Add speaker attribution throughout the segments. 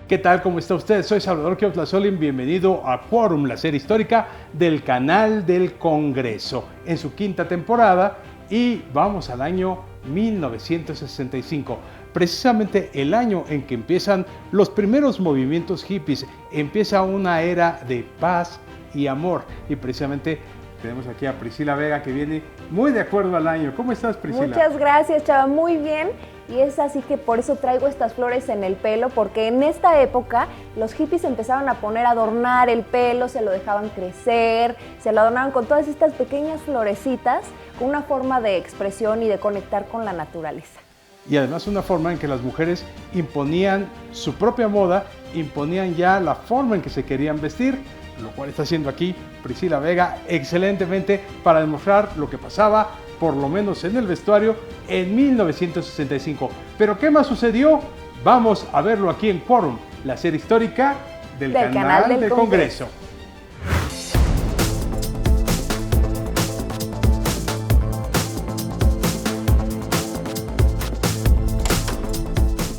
Speaker 1: ¿Qué tal? ¿Cómo está usted? Soy Salvador Kioslazolin, bienvenido a Quórum, la serie histórica del canal del Congreso, en su quinta temporada, y vamos al año 1965, precisamente el año en que empiezan los primeros movimientos hippies, empieza una era de paz y amor, y precisamente tenemos aquí a Priscila Vega, que viene muy de acuerdo al año. ¿Cómo estás, Priscila?
Speaker 2: Muchas gracias, Chava, muy bien. Y es así que por eso traigo estas flores en el pelo, porque en esta época los hippies empezaron a adornar el pelo, se lo dejaban crecer, se lo adornaban con todas estas pequeñas florecitas, con una forma de expresión y de conectar con la naturaleza.
Speaker 1: Y además una forma en que las mujeres imponían su propia moda, imponían ya la forma en que se querían vestir, lo cual está haciendo aquí Priscila Vega excelentemente para demostrar lo que pasaba, por lo menos en el vestuario, en 1965. ¿Pero qué más sucedió? Vamos a verlo aquí en Quórum, la serie histórica del canal del Congreso.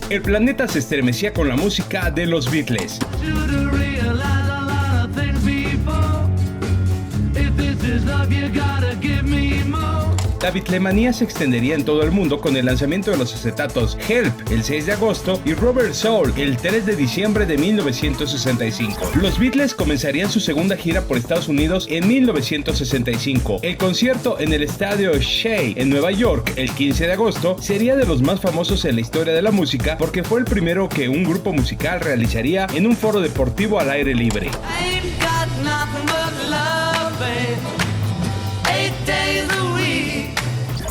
Speaker 3: El planeta se estremecía con la música de los Beatles. La bitlemanía se extendería en todo el mundo con el lanzamiento de los acetatos Help el 6 de agosto y Rubber Soul el 3 de diciembre de 1965. Los Beatles comenzarían su segunda gira por Estados Unidos en 1965. El concierto en el estadio Shea en Nueva York el 15 de agosto sería de los más famosos en la historia de la música porque fue el primero que un grupo musical realizaría en un foro deportivo al aire libre.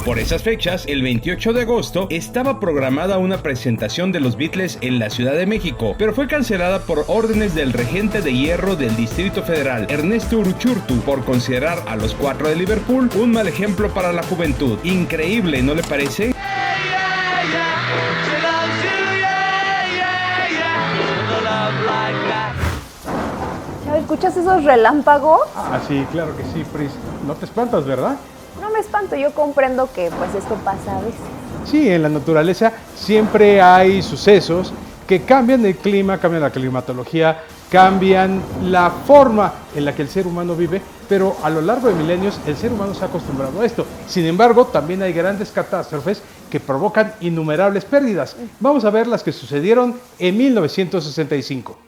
Speaker 3: Por esas fechas, el 28 de agosto, estaba programada una presentación de los Beatles en la Ciudad de México, pero fue cancelada por órdenes del regente de hierro del Distrito Federal, Ernesto Uruchurtu, por considerar a los Cuatro de Liverpool un mal ejemplo para la juventud. Increíble, ¿no le parece?
Speaker 2: ¿Escuchas esos relámpagos?
Speaker 1: Ah, sí, claro que sí, Pris. No te espantas, ¿verdad?
Speaker 2: No me espanto, yo comprendo que pues esto pasa a veces.
Speaker 1: Sí, en la naturaleza siempre hay sucesos que cambian el clima, cambian la climatología, cambian la forma en la que el ser humano vive, pero a lo largo de milenios el ser humano se ha acostumbrado a esto. Sin embargo, también hay grandes catástrofes que provocan innumerables pérdidas. Vamos a ver las que sucedieron en 1965.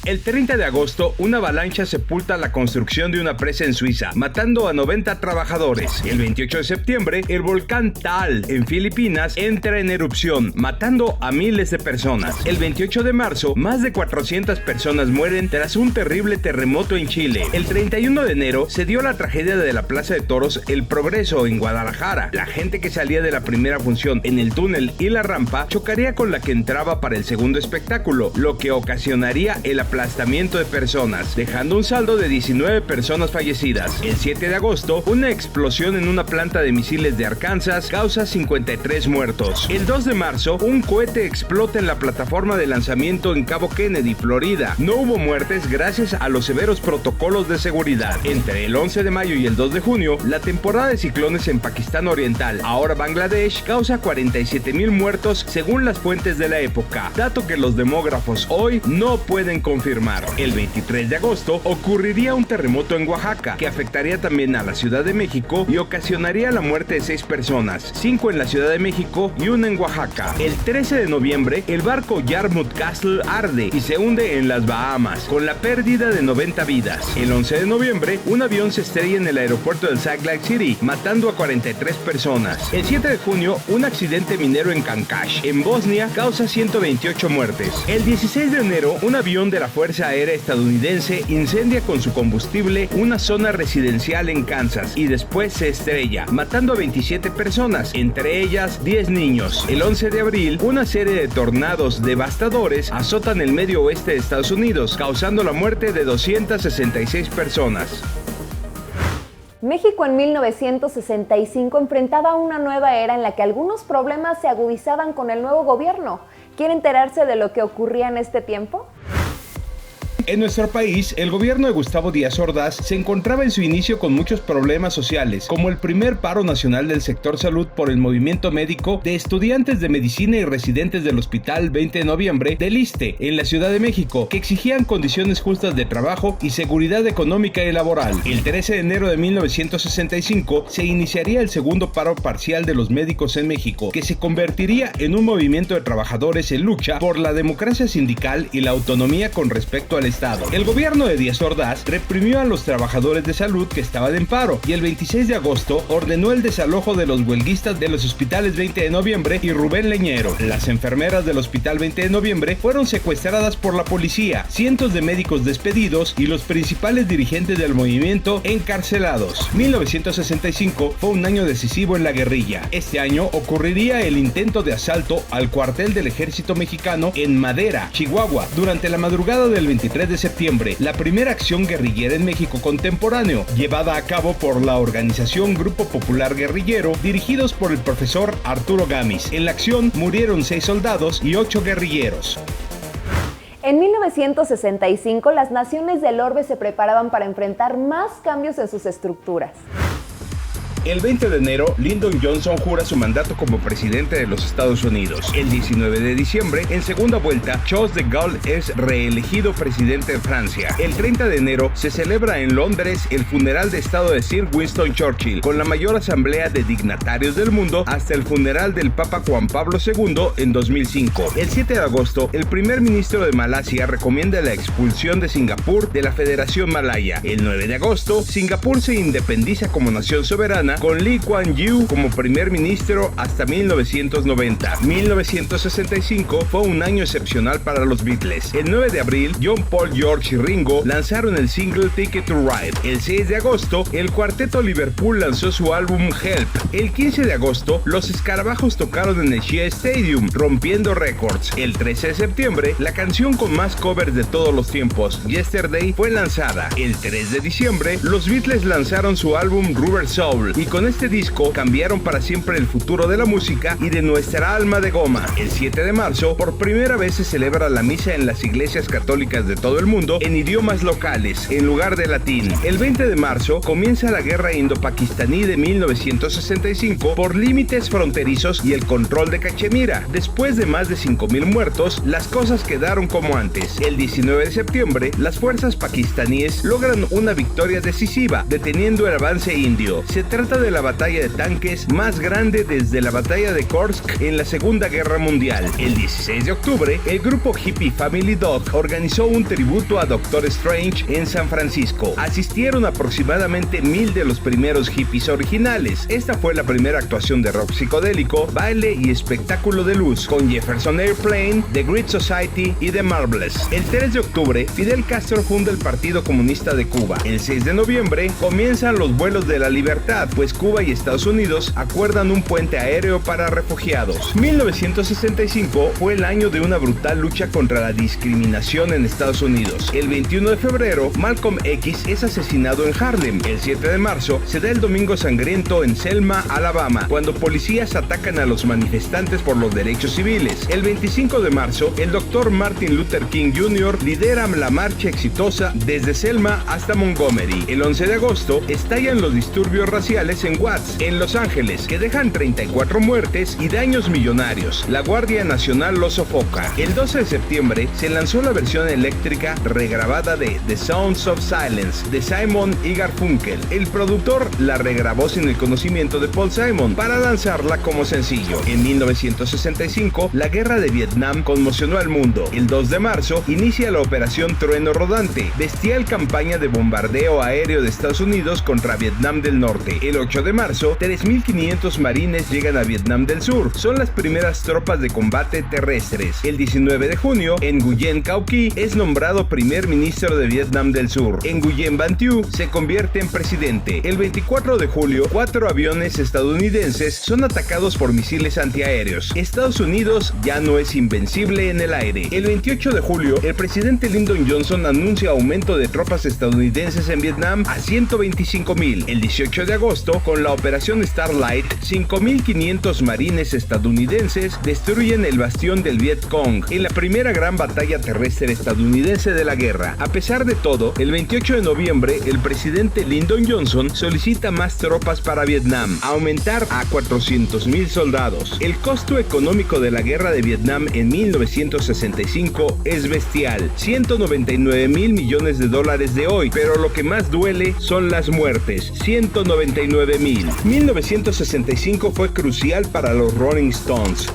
Speaker 3: El 30 de agosto, una avalancha sepulta la construcción de una presa en Suiza, matando a 90 trabajadores. El 28 de septiembre, el volcán Taal, en Filipinas, entra en erupción, matando a miles de personas. El 28 de marzo, más de 400 personas mueren tras un terrible terremoto en Chile. El 31 de enero, se dio la tragedia de la Plaza de Toros El Progreso, en Guadalajara. La gente que salía de la primera función en el túnel y la rampa chocaría con la que entraba para el segundo espectáculo, lo que ocasionaría el aplastamiento de personas, dejando un saldo de 19 personas fallecidas. El 7 de agosto, una explosión en una planta de misiles de Arkansas causa 53 muertos. El 2 de marzo, un cohete explota en la plataforma de lanzamiento en Cabo Kennedy, Florida. No hubo muertes gracias a los severos protocolos de seguridad. Entre el 11 de mayo y el 2 de junio, la temporada de ciclones en Pakistán Oriental, ahora Bangladesh, causa 47,000 muertos según las fuentes de la época, dato que los demógrafos hoy no pueden confirmar. El 23 de agosto ocurriría un terremoto en Oaxaca que afectaría también a la Ciudad de México y ocasionaría la muerte de 6 personas, 5 en la Ciudad de México y 1 en Oaxaca. El 13 de noviembre, el barco Yarmouth Castle arde y se hunde en las Bahamas, con la pérdida de 90 vidas. El 11 de noviembre, un avión se estrella en el aeropuerto de Salt Lake City, matando a 43 personas. El 7 de junio, un accidente minero en Kankash, en Bosnia, causa 128 muertes. El 16 de enero, un avión de la Fuerza Aérea estadounidense incendia con su combustible una zona residencial en Kansas y después se estrella, matando a 27 personas, entre ellas 10 niños. El 11 de abril, una serie de tornados devastadores azotan el medio oeste de Estados Unidos, causando la muerte de 266 personas.
Speaker 2: México en 1965 enfrentaba una nueva era en la que algunos problemas se agudizaban con el nuevo gobierno. ¿Quiere enterarse de lo que ocurría en este tiempo?
Speaker 3: En nuestro país, el gobierno de Gustavo Díaz Ordaz se encontraba en su inicio con muchos problemas sociales, como el primer paro nacional del sector salud por el movimiento médico de estudiantes de medicina y residentes del Hospital 20 de Noviembre del ISSSTE en la Ciudad de México, que exigían condiciones justas de trabajo y seguridad económica y laboral. El 13 de enero de 1965 se iniciaría el segundo paro parcial de los médicos en México, que se convertiría en un movimiento de trabajadores en lucha por la democracia sindical y la autonomía con respecto al Estado. El gobierno de Díaz Ordaz reprimió a los trabajadores de salud que estaban en paro y el 26 de agosto ordenó el desalojo de los huelguistas de los hospitales 20 de Noviembre y Rubén Leñero. Las enfermeras del Hospital 20 de Noviembre fueron secuestradas por la policía, cientos de médicos despedidos y los principales dirigentes del movimiento encarcelados. 1965 fue un año decisivo en la guerrilla. Este año ocurriría el intento de asalto al cuartel del ejército mexicano en Madera, Chihuahua, durante la madrugada del 23 de septiembre, la primera acción guerrillera en México contemporáneo, llevada a cabo por la organización Grupo Popular Guerrillero, dirigidos por el profesor Arturo Gamis. En la acción murieron 6 soldados y 8 guerrilleros.
Speaker 2: En 1965, las naciones del orbe se preparaban para enfrentar más cambios en sus estructuras.
Speaker 3: El 20 de enero, Lyndon Johnson jura su mandato como presidente de los Estados Unidos. El 19 de diciembre, en segunda vuelta, Charles de Gaulle es reelegido presidente de Francia. El 30 de enero, se celebra en Londres el funeral de Estado de Sir Winston Churchill, con la mayor asamblea de dignatarios del mundo hasta el funeral del Papa Juan Pablo II en 2005. El 7 de agosto, el primer ministro de Malasia recomienda la expulsión de Singapur de la Federación Malaya. El 9 de agosto, Singapur se independiza como nación soberana, con Lee Kuan Yew como primer ministro hasta 1990. 1965 fue un año excepcional para los Beatles. El 9 de abril, John, Paul, George y Ringo lanzaron el single Ticket to Ride. El 6 de agosto, el cuarteto Liverpool lanzó su álbum Help. El 15 de agosto, los Escarabajos tocaron en el Shea Stadium, rompiendo récords. El 13 de septiembre, la canción con más covers de todos los tiempos, Yesterday, fue lanzada. El 3 de diciembre, los Beatles lanzaron su álbum Rubber Soul, y con este disco cambiaron para siempre el futuro de la música y de nuestra alma de goma. El 7 de marzo, por primera vez se celebra la misa en las iglesias católicas de todo el mundo en idiomas locales, en lugar de latín. El 20 de marzo comienza la guerra indo-pakistaní de 1965 por límites fronterizos y el control de Cachemira. Después de más de 5,000 muertos, las cosas quedaron como antes. El 19 de septiembre, las fuerzas pakistaníes logran una victoria decisiva, deteniendo el avance indio. Se trata de la batalla de tanques más grande desde la batalla de Kursk en la Segunda Guerra Mundial. El 16 de octubre, el grupo hippie Family Dog organizó un tributo a Doctor Strange en San Francisco. Asistieron aproximadamente 1,000 de los primeros hippies originales. Esta fue la primera actuación de rock psicodélico, baile y espectáculo de luz, con Jefferson Airplane, The Great Society y The Marbles. El 3 de octubre, Fidel Castro funda el Partido Comunista de Cuba. El 6 de noviembre, comienzan los vuelos de la libertad, pues Cuba y Estados Unidos acuerdan un puente aéreo para refugiados. 1965 fue el año de una brutal lucha contra la discriminación en Estados Unidos. El 21 de febrero, Malcolm X es asesinado en Harlem. El 7 de marzo se da el Domingo Sangriento en Selma, Alabama, cuando policías atacan a los manifestantes por los derechos civiles. El 25 de marzo, el Dr. Martin Luther King Jr. lidera la marcha exitosa desde Selma hasta Montgomery. El 11 de agosto estallan los disturbios raciales en Watts, en Los Ángeles, que dejan 34 muertes y daños millonarios. La Guardia Nacional los sofoca. El 12 de septiembre se lanzó la versión eléctrica regrabada de The Sounds of Silence de Simon y Garfunkel. El productor la regrabó sin el conocimiento de Paul Simon para lanzarla como sencillo. En 1965, la guerra de Vietnam conmocionó al mundo. El 2 de marzo inicia la Operación Trueno Rodante, bestial campaña de bombardeo aéreo de Estados Unidos contra Vietnam del Norte. El 8 de marzo, 3,500 marines llegan a Vietnam del Sur. Son las primeras tropas de combate terrestres. El 19 de junio, Nguyen Cao Ky es nombrado primer ministro de Vietnam del Sur. Nguyen Van Thieu se convierte en presidente. El 24 de julio, 4 aviones estadounidenses son atacados por misiles antiaéreos. Estados Unidos ya no es invencible en el aire. El 28 de julio, el presidente Lyndon Johnson anuncia aumento de tropas estadounidenses en Vietnam a 125,000. El 18 de agosto, agosto, con la Operación Starlight, 5.500 marines estadounidenses destruyen el bastión del Viet Cong en la primera gran batalla terrestre estadounidense de la guerra. A pesar de todo, el 28 de noviembre, el presidente Lyndon Johnson solicita más tropas para Vietnam, aumentar a 400,000 soldados. El costo económico de la guerra de Vietnam en 1965 es bestial, 199,000 millones de dólares de hoy, pero lo que más duele son las muertes, 199,000. 1965 fue crucial para los Rolling Stones.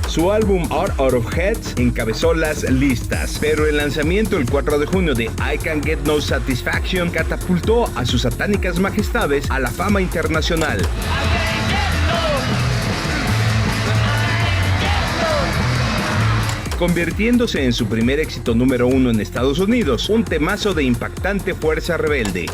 Speaker 3: Su álbum Out of Heads encabezó las listas, pero el lanzamiento el 4 de junio de I Can't Get No Satisfaction catapultó a sus satánicas majestades a la fama internacional. Convirtiéndose en su primer éxito número 1 en Estados Unidos, un temazo de impactante fuerza rebelde.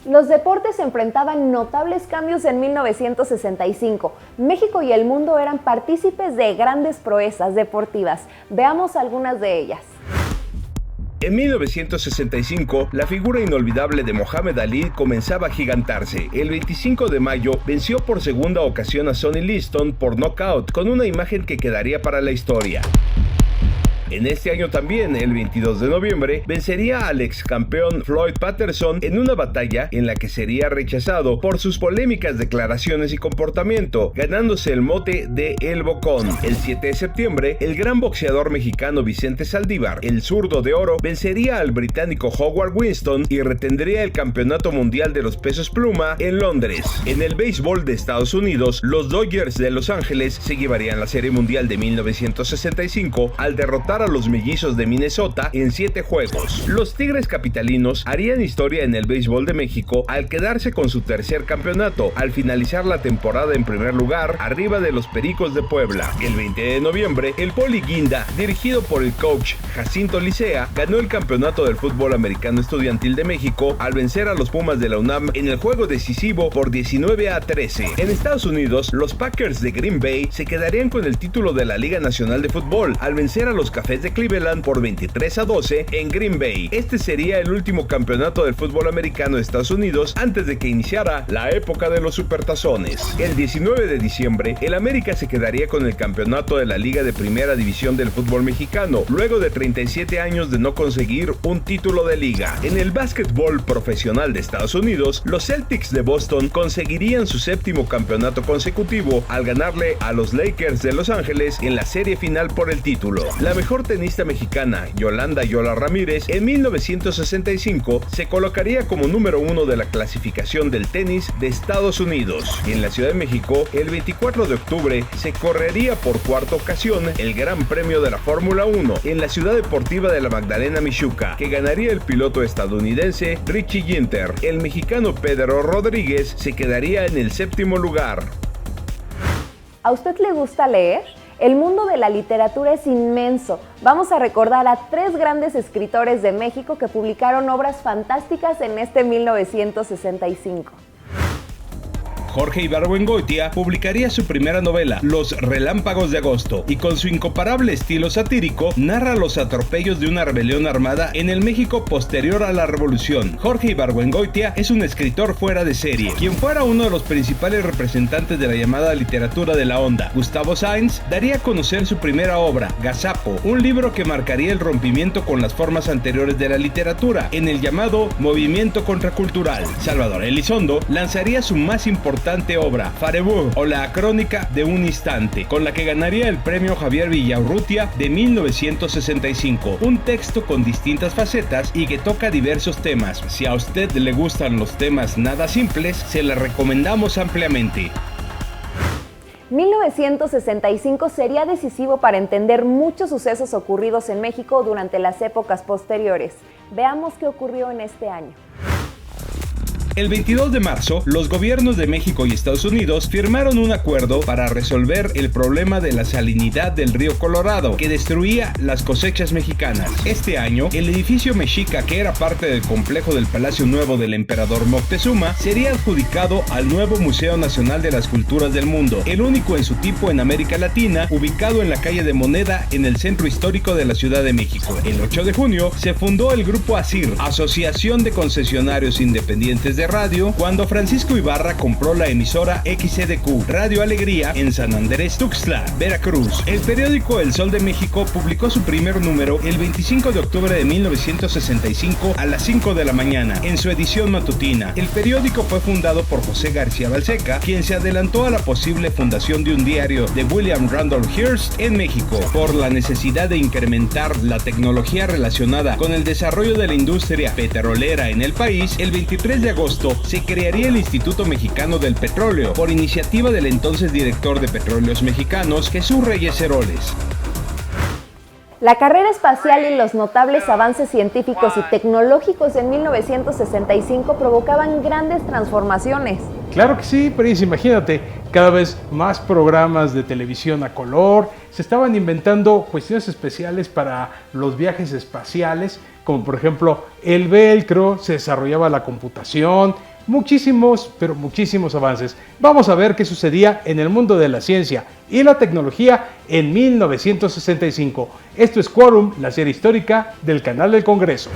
Speaker 2: Los deportes enfrentaban notables cambios en 1965. México y el mundo eran partícipes de grandes proezas deportivas. Veamos algunas de ellas.
Speaker 3: En 1965, la figura inolvidable de Mohamed Ali comenzaba a gigantarse. El 25 de mayo venció por segunda ocasión a Sonny Liston por nocaut, con una imagen que quedaría para la historia. En este año también, el 22 de noviembre, vencería al ex campeón Floyd Patterson en una batalla en la que sería rechazado por sus polémicas declaraciones y comportamiento, ganándose el mote de El Bocón. El 7 de septiembre, el gran boxeador mexicano Vicente Saldívar, el zurdo de oro, vencería al británico Howard Winston y retendría el campeonato mundial de los pesos pluma en Londres. En el béisbol de Estados Unidos, los Dodgers de Los Ángeles se llevarían la Serie Mundial de 1965 al derrotar a los Mellizos de Minnesota en 7 juegos. Los Tigres capitalinos harían historia en el béisbol de México al quedarse con su tercer campeonato al finalizar la temporada en primer lugar, arriba de los Pericos de Puebla. El 20 de noviembre, el Poli Guinda, dirigido por el coach Jacinto Licea, ganó el campeonato del fútbol americano estudiantil de México al vencer a los Pumas de la UNAM en el juego decisivo por 19-13. En Estados Unidos, los Packers de Green Bay se quedarían con el título de la Liga Nacional de Fútbol al vencer a los Cafés de Cleveland por 23-12 en Green Bay. Este sería el último campeonato del fútbol americano de Estados Unidos antes de que iniciara la época de los supertazones. El 19 de diciembre, el América se quedaría con el campeonato de la Liga de Primera División del fútbol mexicano, luego de 37 años de no conseguir un título de liga. En el básquetbol profesional de Estados Unidos, los Celtics de Boston conseguirían su 7º campeonato consecutivo al ganarle a los Lakers de Los Ángeles en la serie final por el título. La mejor tenista mexicana, Yolanda Yola Ramírez, en 1965 se colocaría como número 1 de la clasificación del tenis de Estados Unidos. En la Ciudad de México, el 24 de octubre, se correría por cuarta ocasión el Gran Premio de la Fórmula 1 en la Ciudad Deportiva de la Magdalena Mixhuca, que ganaría el piloto estadounidense Richie Ginter. El mexicano Pedro Rodríguez se quedaría en el 7º lugar.
Speaker 2: ¿A usted le gusta leer? El mundo de la literatura es inmenso. Vamos a recordar a 3 grandes escritores de México que publicaron obras fantásticas en este 1965.
Speaker 3: Jorge Ibargüengoitia publicaría su primera novela, Los Relámpagos de Agosto, y con su incomparable estilo satírico narra los atropellos de una rebelión armada en el México posterior a la Revolución. Jorge Ibargüengoitia es un escritor fuera de serie, quien fuera uno de los principales representantes de la llamada literatura de la onda. Gustavo Sáenz daría a conocer su primera obra, Gazapo, un libro que marcaría el rompimiento con las formas anteriores de la literatura, en el llamado movimiento contracultural. Salvador Elizondo lanzaría su más importante obra, Farebú, o la crónica de un instante, con la que ganaría el premio Javier Villaurrutia de 1965, un texto con distintas facetas y que toca diversos temas. Si a usted le gustan los temas nada simples, se le recomendamos ampliamente.
Speaker 2: 1965 sería decisivo para entender muchos sucesos ocurridos en México durante las épocas posteriores. Veamos qué ocurrió en este año.
Speaker 3: El 22 de marzo, los gobiernos de México y Estados Unidos firmaron un acuerdo para resolver el problema de la salinidad del río Colorado, que destruía las cosechas mexicanas. Este año, el edificio mexica, que era parte del complejo del Palacio Nuevo del emperador Moctezuma, sería adjudicado al nuevo Museo Nacional de las Culturas del Mundo, el único en su tipo en América Latina, ubicado en la calle de Moneda, en el centro histórico de la Ciudad de México. El 8 de junio se fundó el Grupo ASIR, Asociación de Concesionarios Independientes de Radio, cuando Francisco Ibarra compró la emisora XCDQ, Radio Alegría, en San Andrés Tuxtla, Veracruz. El periódico El Sol de México publicó su primer número el 25 de octubre de 1965 a las 5 de la mañana, en su edición matutina. El periódico fue fundado por José García Balseca, quien se adelantó a la posible fundación de un diario de William Randolph Hearst en México. Por la necesidad de incrementar la tecnología relacionada con el desarrollo de la industria petrolera en el país, el 23 de agosto se crearía el Instituto Mexicano del Petróleo, por iniciativa del entonces director de Petróleos Mexicanos, Jesús Reyes Heroles.
Speaker 2: La carrera espacial y los notables avances científicos y tecnológicos en 1965 provocaban grandes transformaciones.
Speaker 1: Claro que sí, pero imagínate, cada vez más programas de televisión a color, se estaban inventando cuestiones especiales para los viajes espaciales, como por ejemplo el velcro, se desarrollaba la computación, muchísimos, pero muchísimos avances. Vamos a ver qué sucedía en el mundo de la ciencia y la tecnología en 1965. Esto es Quórum, la serie histórica del Canal del Congreso.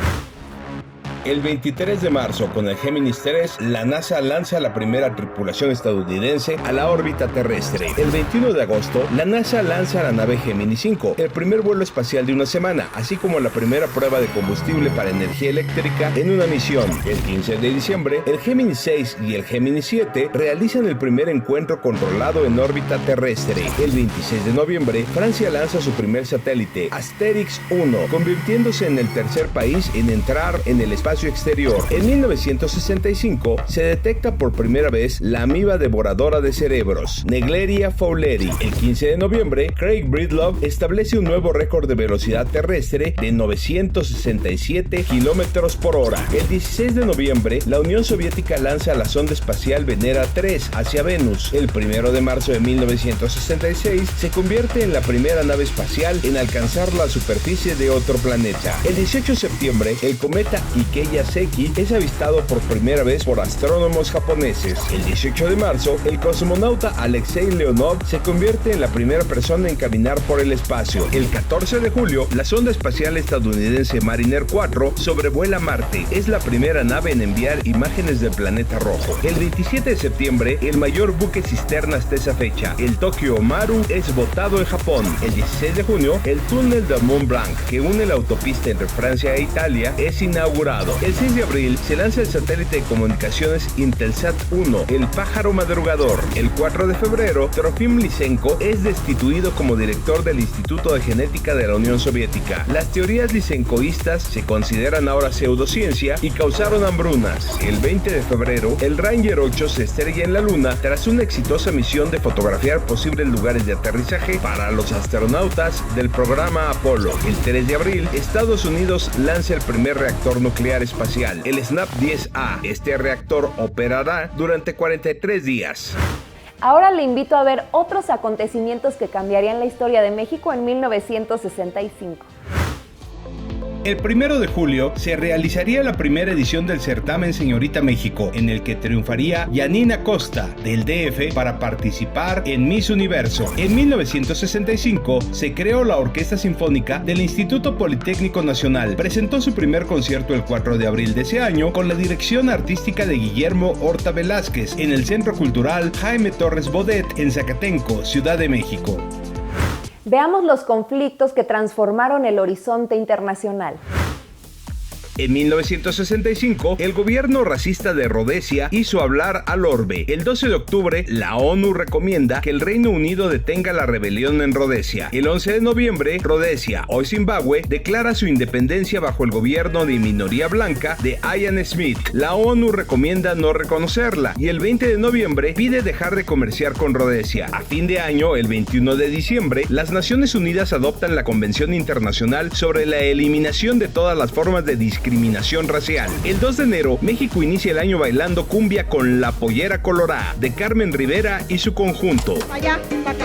Speaker 3: El 23 de marzo, con el Géminis 3, la NASA lanza la primera tripulación estadounidense a la órbita terrestre. El 21 de agosto, la NASA lanza la nave Géminis 5, el primer vuelo espacial de una semana, así como la primera prueba de combustible para energía eléctrica en una misión. El 15 de diciembre, el Géminis 6 y el Géminis 7 realizan el primer encuentro controlado en órbita terrestre. El 26 de noviembre, Francia lanza su primer satélite, Asterix 1, convirtiéndose en el tercer país en entrar en el espacio exterior. En 1965 se detecta por primera vez la amiba devoradora de cerebros, Naegleria fowleri. El 15 de noviembre, Craig Breedlove establece un nuevo récord de velocidad terrestre de 967 kilómetros por hora. El 16 de noviembre, la Unión Soviética lanza la sonda espacial Venera 3 hacia Venus. El 1 de marzo de 1966 se convierte en la primera nave espacial en alcanzar la superficie de otro planeta. El 18 de septiembre, el cometa Ikeya-Seki es avistado por primera vez por astrónomos japoneses. El 18 de marzo, el cosmonauta Alexei Leonov se convierte en la primera persona en caminar por el espacio. El 14 de julio, la sonda espacial estadounidense Mariner 4 sobrevuela Marte. Es la primera nave en enviar imágenes del planeta rojo. El 27 de septiembre, el mayor buque cisterna hasta esa fecha, el Tokyo Maru, es botado en Japón. El 16 de junio, el túnel de Mont Blanc, que une la autopista entre Francia e Italia, es inaugurado. El 6 de abril se lanza el satélite de comunicaciones Intelsat 1, el pájaro madrugador. El 4 de febrero, Trofim Lysenko es destituido como director del Instituto de Genética de la Unión Soviética. Las teorías lysenkoístas se consideran ahora pseudociencia y causaron hambrunas. El 20 de febrero, el Ranger 8 se estrella en la Luna tras una exitosa misión de fotografiar posibles lugares de aterrizaje para los astronautas del programa Apolo. El 3 de abril, Estados Unidos lanza el primer reactor nuclear espacial, el SNAP-10A. Este reactor operará durante 43 días.
Speaker 2: Ahora le invito a ver otros acontecimientos que cambiarían la historia de México en 1965.
Speaker 3: El 1 de julio se realizaría la primera edición del certamen Señorita México, en el que triunfaría Yanina Costa, del DF, para participar en Miss Universo. En 1965 se creó la Orquesta Sinfónica del Instituto Politécnico Nacional. Presentó su primer concierto el 4 de abril de ese año con la dirección artística de Guillermo Horta Velázquez en el Centro Cultural Jaime Torres Bodet en Zacatenco, Ciudad de México.
Speaker 2: Veamos los conflictos que transformaron el horizonte internacional.
Speaker 3: En 1965, el gobierno racista de Rodesia hizo hablar al orbe. El 12 de octubre, la ONU recomienda que el Reino Unido detenga la rebelión en Rodesia. El 11 de noviembre, Rodesia, hoy Zimbabue, declara su independencia bajo el gobierno de minoría blanca de Ian Smith. La ONU recomienda no reconocerla y el 20 de noviembre pide dejar de comerciar con Rodesia. A fin de año, el 21 de diciembre, las Naciones Unidas adoptan la Convención Internacional sobre la eliminación de todas las formas de discriminación discriminación racial. El 2 de enero, México inicia el año bailando cumbia con La Pollera Colorá, de Carmen Rivera y su conjunto.
Speaker 4: Allá, para acá,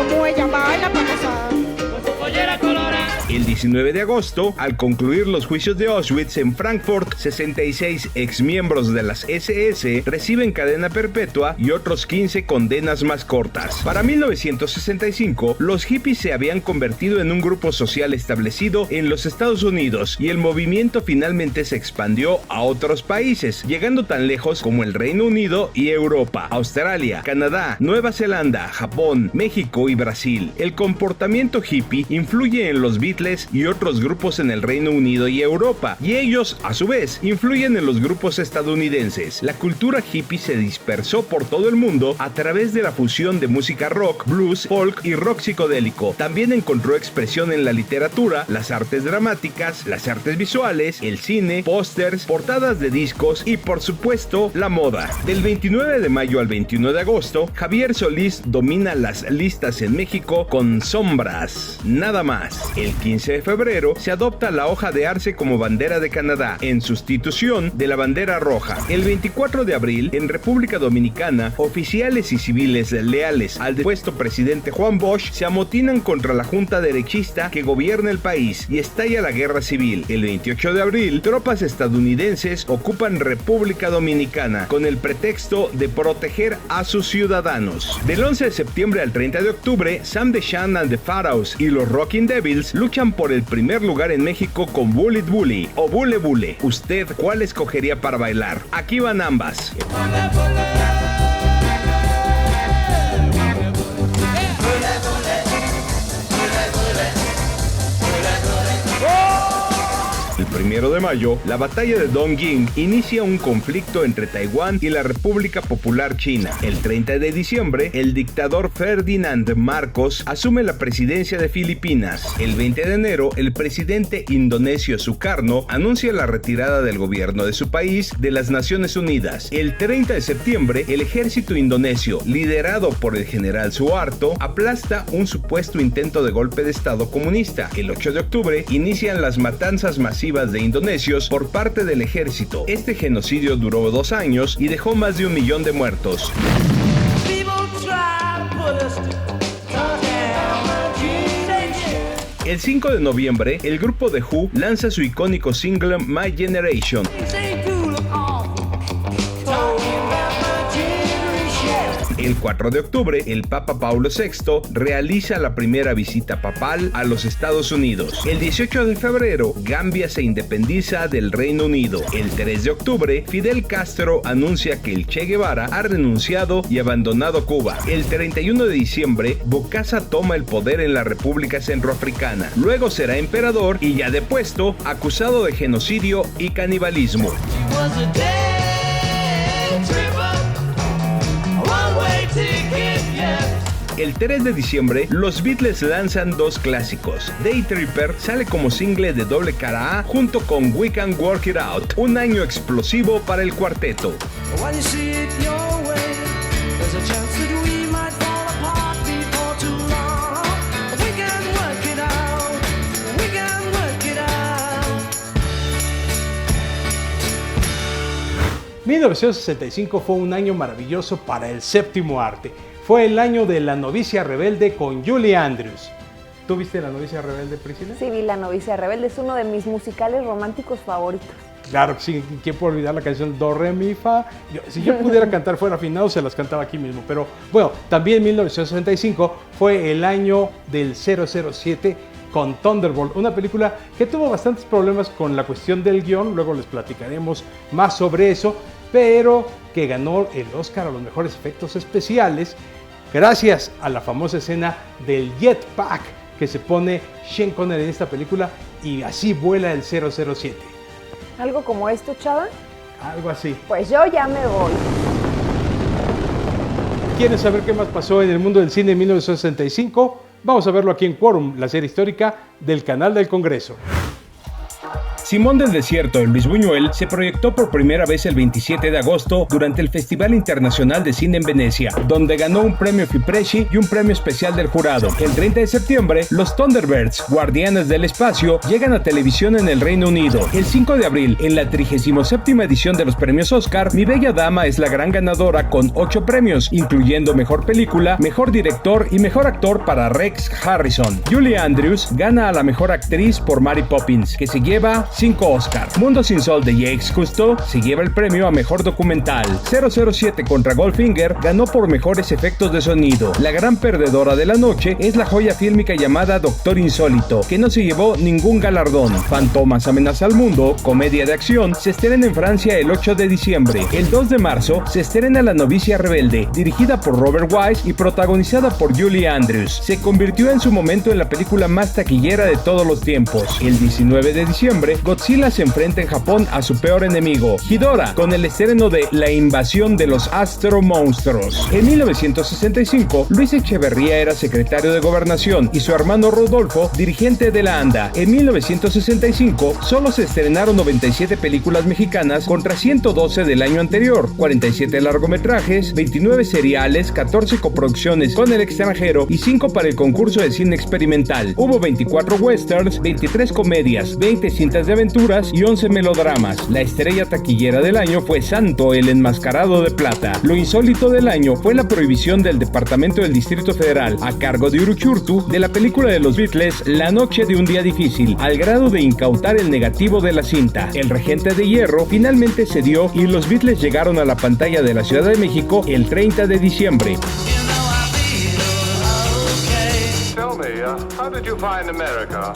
Speaker 4: como ella baila para casar. Con su pollera colorada.
Speaker 3: El 19 de agosto, al concluir los juicios de Auschwitz en Frankfurt, 66 exmiembros de las SS reciben cadena perpetua y otros 15 condenas más cortas. Para 1965, los hippies se habían convertido en un grupo social establecido en los Estados Unidos y el movimiento finalmente se expandió a otros países, llegando tan lejos como el Reino Unido y Europa, Australia, Canadá, Nueva Zelanda, Japón, México y Brasil. El comportamiento hippie influye en los Beatles y otros grupos en el Reino Unido y Europa, y ellos, a su vez, influyen en los grupos estadounidenses. La cultura hippie se dispersó por todo el mundo a través de la fusión de música rock, blues, folk y rock psicodélico. También encontró expresión en la literatura, las artes dramáticas, las artes visuales, el cine, pósters, portadas de discos y, por supuesto, la moda. Del 29 de mayo al 21 de agosto, Javier Solís domina las listas en México con Sombras, nada más. El 15 de febrero se adopta la hoja de arce como bandera de Canadá, en sustitución de la bandera roja. El 24 de abril, en República Dominicana, oficiales y civiles leales al depuesto presidente Juan Bosch se amotinan contra la junta derechista que gobierna el país y estalla la guerra civil. El 28 de abril, tropas estadounidenses ocupan República Dominicana con el pretexto de proteger a sus ciudadanos. Del 11 de septiembre al 30 de octubre, Sam the Sham and the Pharaohs y los Rocking Devils luchan por el primer lugar en México con Bullet Bully o Bule Bule. ¿Usted cuál escogería para bailar? Aquí van ambas. El 1 de mayo, la batalla de Dongying inicia un conflicto entre Taiwán y la República Popular China. El 30 de diciembre, el dictador Ferdinand Marcos asume la presidencia de Filipinas. El 20 de enero, el presidente indonesio Sukarno anuncia la retirada del gobierno de su país de las Naciones Unidas. El 30 de septiembre, el ejército indonesio, liderado por el general Suharto, aplasta un supuesto intento de golpe de Estado comunista. El 8 de octubre, inician las matanzas masivas de indonesios por parte del ejército. Este genocidio duró 2 años y dejó más de 1 millón de muertos. El 5 de noviembre, el grupo The Who lanza su icónico single My Generation. El 4 de octubre, el Papa Paulo VI realiza la primera visita papal a los Estados Unidos. El 18 de febrero, Gambia se independiza del Reino Unido. El 3 de octubre, Fidel Castro anuncia que el Che Guevara ha renunciado y abandonado Cuba. El 31 de diciembre, Bokassa toma el poder en la República Centroafricana. Luego será emperador y ya depuesto, acusado de genocidio y canibalismo. El 3 de diciembre, los Beatles lanzan 2 clásicos. Day Tripper sale como single de doble cara A junto con We Can Work It Out, un año explosivo para el cuarteto.
Speaker 1: ...1965 fue un año maravilloso para el séptimo arte. Fue el año de La novicia rebelde con Julie Andrews. ¿Tú viste La novicia rebelde, Priscila?
Speaker 2: Sí, vi La novicia rebelde, es uno de mis musicales románticos favoritos.
Speaker 1: Claro, sí, ¿quién puede olvidar la canción Do, Re, Mi, Fa? Si yo pudiera cantar fuera afinado, se las cantaba aquí mismo. Pero bueno, también 1965 fue el año del 007 con Thunderbolt, una película que tuvo bastantes problemas con la cuestión del guión, luego les platicaremos más sobre eso, pero que ganó el Oscar a los mejores efectos especiales gracias a la famosa escena del jetpack que se pone Sean Connery en esta película y así vuela el 007.
Speaker 2: ¿Algo como esto, Chava?
Speaker 1: Algo así.
Speaker 2: Pues yo ya me voy.
Speaker 1: ¿Quieres saber qué más pasó en el mundo del cine en 1965? Vamos a verlo aquí en Quórum, la serie histórica del Canal del Congreso.
Speaker 3: Simón del Desierto de Luis Buñuel se proyectó por primera vez el 27 de agosto durante el Festival Internacional de Cine en Venecia, donde ganó un premio Fipresci y un premio especial del jurado. El 30 de septiembre, los Thunderbirds, Guardianes del Espacio, llegan a televisión en el Reino Unido. El 5 de abril, en la 37ª edición de los premios Oscar, Mi Bella Dama es la gran ganadora con 8 premios, incluyendo Mejor Película, Mejor Director y Mejor Actor para Rex Harrison. Julie Andrews gana a la Mejor Actriz por Mary Poppins, que se lleva 5 Oscar. Mundo sin Sol de Jacques Cousteau se lleva el premio a Mejor Documental. 007 contra Goldfinger ganó por mejores efectos de sonido. La gran perdedora de la noche es la joya fílmica llamada Doctor Insólito, que no se llevó ningún galardón. Fantomas amenaza al mundo, comedia de acción, se estrena en Francia el 8 de diciembre. El 2 de marzo se estrena La novicia rebelde, dirigida por Robert Wise y protagonizada por Julie Andrews. Se convirtió en su momento en la película más taquillera de todos los tiempos. El 19 de diciembre, Godzilla se enfrenta en Japón a su peor enemigo, Ghidorah, con el estreno de La invasión de los astromonstruos. En 1965, Luis Echeverría era secretario de Gobernación y su hermano Rodolfo, dirigente de la ANDA. En 1965, solo se estrenaron 97 películas mexicanas contra 112 del año anterior, 47 largometrajes, 29 seriales, 14 coproducciones con el extranjero y 5 para el concurso de cine experimental. Hubo 24 westerns, 23 comedias, 20 cintas de aventuras y 11 melodramas. La estrella taquillera del año fue Santo, el enmascarado de plata. Lo insólito del año fue la prohibición del Departamento del Distrito Federal, a cargo de Uruchurtu, de la película de los Beatles La noche de un día difícil, al grado de incautar el negativo de la cinta. El regente de hierro finalmente cedió y los Beatles llegaron a la pantalla de la Ciudad de México el 30 de diciembre.
Speaker 5: Tell me, how did you find America?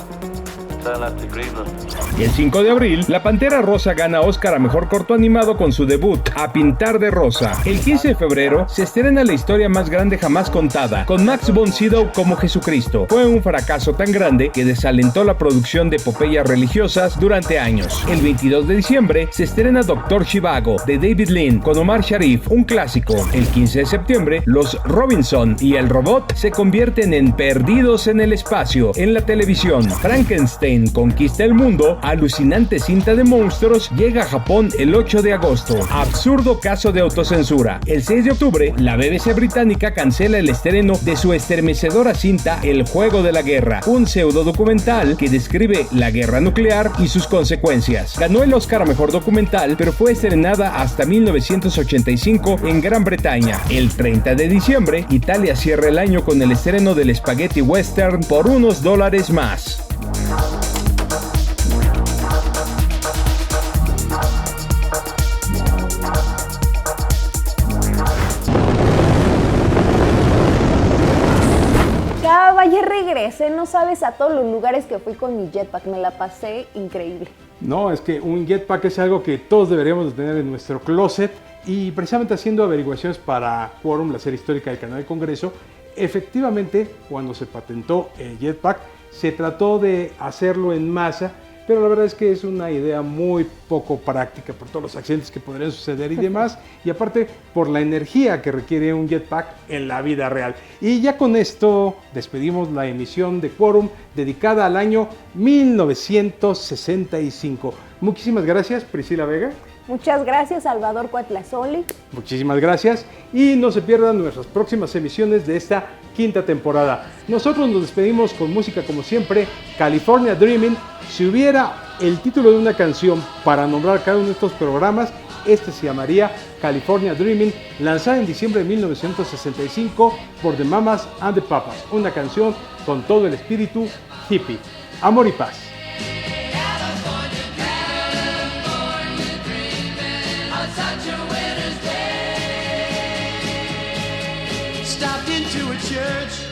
Speaker 3: El 5 de abril, La Pantera Rosa gana Oscar a Mejor Corto Animado con su debut, A Pintar de Rosa. El 15 de febrero se estrena la historia más grande jamás contada, con Max von Sydow como Jesucristo. Fue un fracaso tan grande que desalentó la producción de epopeyas religiosas durante años. El 22 de diciembre se estrena Doctor Zhivago, de David Lean, con Omar Sharif, un clásico. El 15 de septiembre, Los Robinson y el robot se convierten en perdidos en el espacio en la televisión. Frankenstein conquista el mundo, alucinante cinta de monstruos, llega a Japón el 8 de agosto. Absurdo caso de autocensura. El 6 de octubre, la BBC británica cancela el estreno de su estremecedora cinta El Juego de la Guerra, un pseudo documental que describe la guerra nuclear y sus consecuencias. Ganó el Oscar a Mejor Documental, pero fue estrenada hasta 1985 en Gran Bretaña. El 30 de diciembre, Italia cierra el año con el estreno del spaghetti western Por unos dólares más.
Speaker 2: Vaya, regresé, no sabes a todos los lugares que fui con mi jetpack, me la pasé increíble.
Speaker 1: No, es que un jetpack es algo que todos deberíamos de tener en nuestro closet y precisamente haciendo averiguaciones para Quórum, la serie histórica del Canal del Congreso, efectivamente cuando se patentó el jetpack se trató de hacerlo en masa, pero la verdad es que es una idea muy poco práctica por todos los accidentes que podrían suceder y demás, y aparte por la energía que requiere un jetpack en la vida real. Y ya con esto despedimos la emisión de Quórum dedicada al año 1965. Muchísimas gracias, Priscila Vega.
Speaker 2: Muchas gracias, Salvador Cuatlazoli.
Speaker 1: Muchísimas gracias y no se pierdan nuestras próximas emisiones de esta quinta temporada. Nosotros nos despedimos con música como siempre, California Dreaming. Si hubiera el título de una canción para nombrar cada uno de estos programas, este se llamaría California Dreaming, lanzada en diciembre de 1965 por The Mamas and the Papas, una canción con todo el espíritu hippie. Amor y paz.
Speaker 6: Stopped into a church.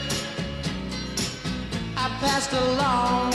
Speaker 6: I passed along